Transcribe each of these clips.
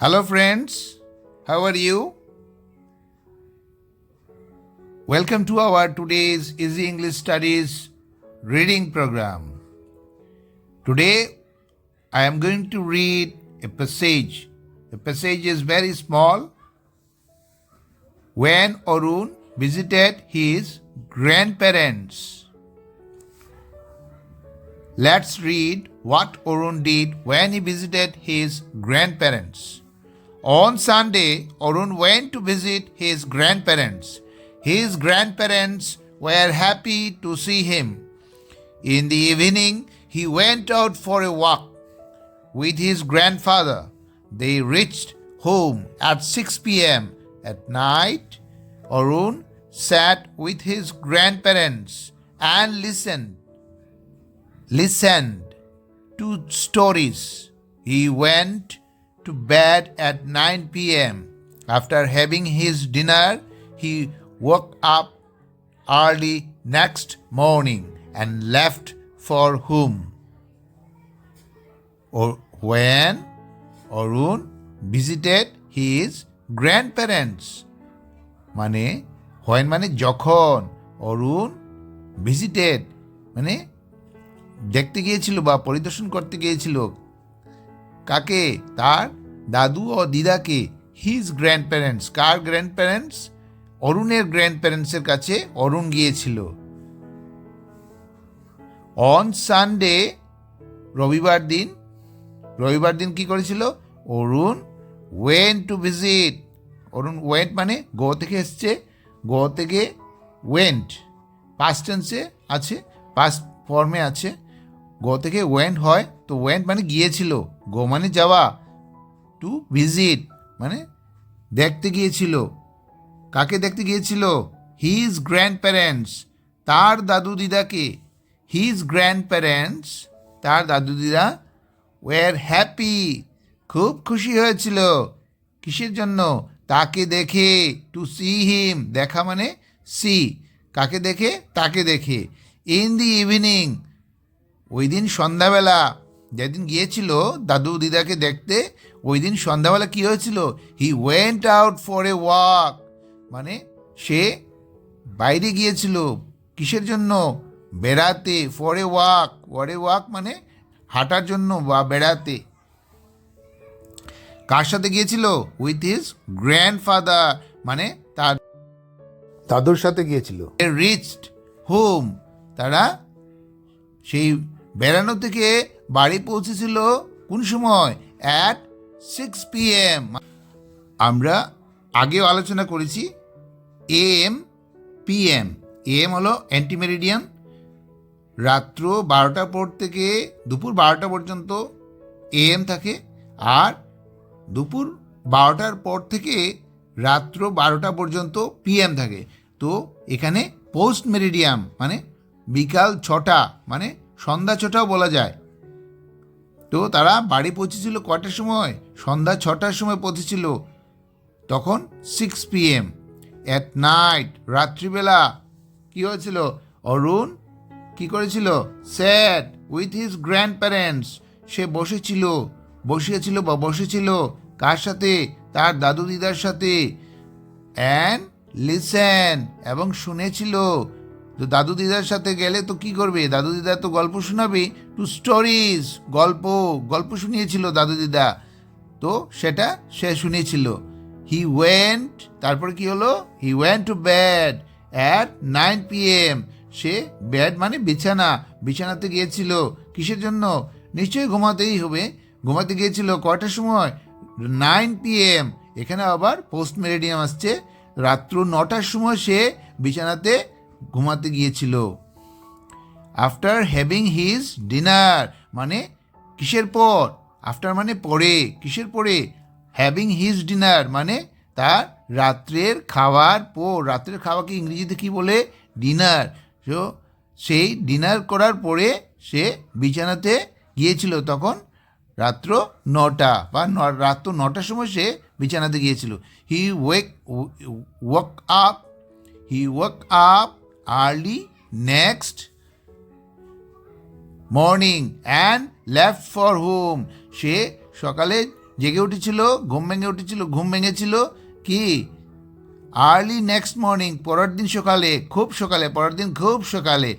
Hello friends, how are you? Welcome to our today's Easy English Studies reading program. Today I am going to read a passage. The passage is very small. When Arun visited his grandparents. Let's read what Arun did when he visited his grandparents. On Sunday, Arun went to visit his grandparents. His grandparents were happy to see him. In the evening, he went out for a walk with his grandfather. They reached home at 6 p.m. At night, Arun sat with his grandparents and listened to stories. He went to bed at 9 p.m. After having his dinner, he woke up early next morning and left for home. When Arun visited his grandparents, মানে when মানে যখন অরুণ visited মানে দেখতে গিয়েছিল বা পরিদর্শন করতে গিয়েছিল কাকে, তার দাদু ও দিদাকে। হিজ গ্র্যান্ডপ্যারেন্টস, কার গ্র্যান্ডপ্যারেন্টস? অরুণের গ্র্যান্ডপ্যারেন্টসের কাছে অরুণ গিয়েছিল। অন সানডে, রবিবার দিন কি করেছিল? Arun went to visit. Arun went মানে গো থেকে এসছে, গো থেকে ওয়েন্ট, পাস্ট টেন্সে আছে, পাস্ট ফর্মে আছে। গো থেকে ওয়েন্ট হয়, তো ওয়েন্ট মানে গিয়েছিল, গো মানে যাওয়া, টু ভিজিট মানে দেখতে গিয়েছিল। কাকে দেখতে গিয়েছিল? হিজ গ্র্যান্ডপ্যারেন্টস, তার দাদু দিদাকে। হিজ গ্র্যান্ডপ্যারেন্টস, তার দাদু দিদা, ওয়ার হ্যাপি, খুব খুশি হয়েছিল। কিসের জন্য? তাকে দেখে, টু সি হিম, দেখা মানে সি, কাকে দেখে? তাকে দেখে। ইন দি ইভিনিং, ওই দিন সন্ধ্যাবেলা, যেদিন গিয়েছিল দাদু দিদাকে দেখতে, ওই দিন সন্ধ্যাবেলা কি হয়েছিল? He went out for a walk, মানে সে বাইরে গিয়েছিল। কিসের জন্য? বেড়াতে। ফর এ ওয়াক মানে হাঁটার জন্য বা বেড়াতে। কার সাথে গিয়েছিল? উইথ হিজ গ্র্যান্ডফাদার, মানে তার দাদুর সাথে গিয়েছিল। রিচড হোম, তারা সেই বেড়ানো থেকে বাড়ি পৌঁছেছিল কোন সময়? At 6 p.m. আমরা আগেও আলোচনা করেছি AM PM। AM হলো অ্যান্টিমেরিডিয়ান, রাত্র 12টার পর থেকে দুপুর 12টা পর্যন্ত AM থাকে, আর দুপুর 12টার পর থেকে রাত্র 12টা পর্যন্ত PM থাকে। তো এখানে পোস্ট মেরিডিয়াম মানে বিকাল 6টা, মানে সন্ধ্যা 6টাও বলা যায়। তো তারা বাড়ি পৌঁছেছিল কটার সময়? সন্ধ্যা 6টার সময় পৌঁছেছিল, তখন 6 p.m. অ্যাট নাইট, রাত্রিবেলা কি হয়েছিল? অরুণ কি করেছিল? স্যাট উইথ হিজ গ্র্যান্ডপ্যারেন্টস, সে বসেছিল কার সাথে? তার দাদু দিদার সাথে। অ্যান্ড লিসেন, এবং শুনেছিল। তো দাদু দিদার সাথে গেলে তো কি করবে? দাদু দিদা তো গল্প শোনাবে, টু স্টোরিজ, গল্প শুনিয়েছিল দাদু দিদা, তো সেটা সে শুনেছিল। হি ওয়েন্ট, তারপর কি হলো? He went to bed at 9 p.m. Say bed মানে বিছানাতে গিয়েছিল। কিসের জন্য? নিশ্চয়ই ঘুমাতেই হবে। ঘুমাতে গিয়েছিল কয়টার সময়? 9 p.m. এখানে আবার পোস্ট মেরিডিয়াম আসছে, রাত্র 9টার সময় সে বিছানাতে ঘুমাতে গিয়েছিল। আফটার হ্যাভিং হিজ ডিনার, মানে কিসের পর? আফটার মানে পরে, কিসের পরে? হ্যাভিং হিজ ডিনার মানে তার রাত্রের খাওয়ার পর। রাত্রের খাওয়াকে ইংরেজিতে কি বলে? ডিনার। তো সেই ডিনার করার পরে সে বিছানাতে গিয়েছিল, তখন রাত্র 9টা বা রাত্র 9টার সময় সে বিছানাতে গিয়েছিল। He woke up early next morning and left for home, সে সকালে জেগে উঠেছিল, ঘুম ভেঙেছিল কি আর্লি নেক্সট মর্নিং, পরের দিন খুব সকালে।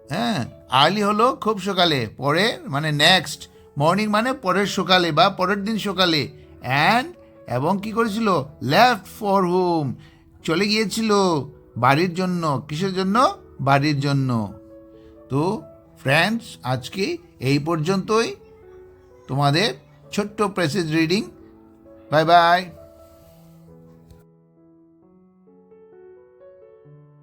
হ্যাঁ, আর্লি হলো খুব সকালে, পরে মানে নেক্সট, মর্নিং মানে পরের সকালে বা পরের দিন সকালে। এবং কি করেছিল, লেফট ফর হোম, চলে গিয়েছিল বাড়ির জন্য। কিসের জন্য? বাড়ির জন্য। তো ফ্রেন্ডস, আজকে এই পর্যন্তই তোমাদের ছোট্ট প্যাসেজ রিডিং। Bye bye.